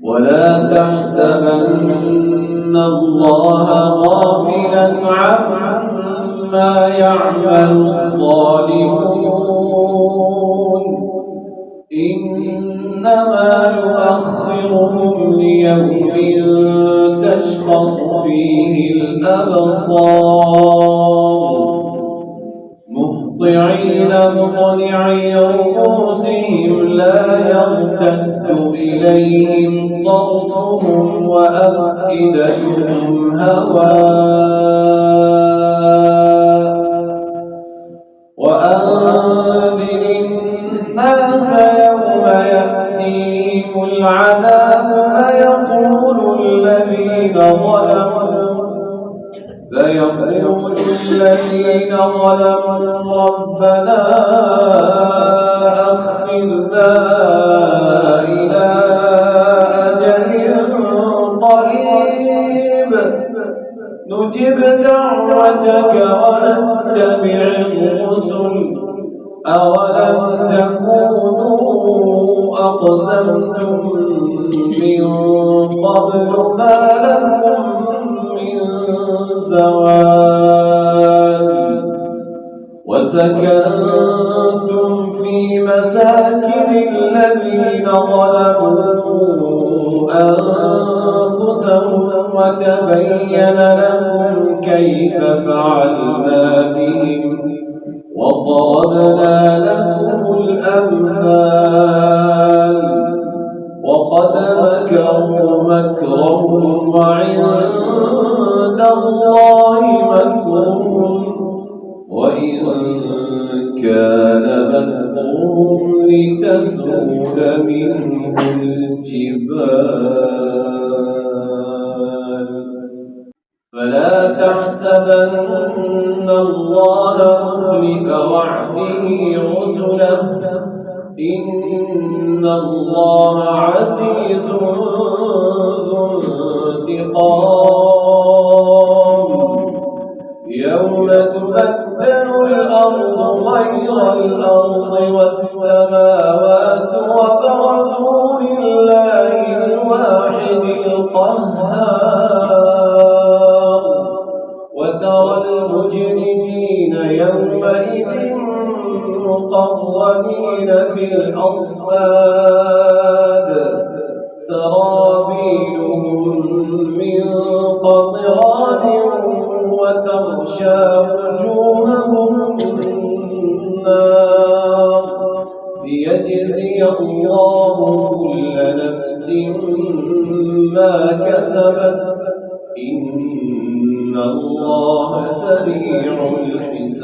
ولا تحسبن الله غافلا عما يعمل الظالمون إنما يؤخرهم ليوم تشخص فيه الأبصار مهطعين مقنعي رؤوسهم لا يرتد إليهم طرفهم وأفئدتهم هواء وأنذر الناس يوم يأتيهم العذاب فيقول الذين ظلموا ربنا أخرنا إلى أجل قريب نجب دعوتك ونتبع الرسل أولم تكونوا أقسمتم من قبل ما لكم من زوال وسكنتم في مساكن الذين ظلموا أنفسهم وتبين لكم كيف فعلنا بهم وضربنا لكم الأمثال وقد مكروا مكرهم وعند الله مكرهم وإن كان مكرهم لتزول منه الجبال فلا تحسبن الله مخلف وعده رسله إن الله عزيز ذو انتقام يوم تبدل الأرض غير الأرض والسماوات وبرزوا لله الواحد القهار وترى المجرمين يومئذ مقرنين في الأصفاد سرابيلهم من قطران وتغشى وجوههم النار ليجزي الله كل نفس ما كسبت إن الله سريع الحساب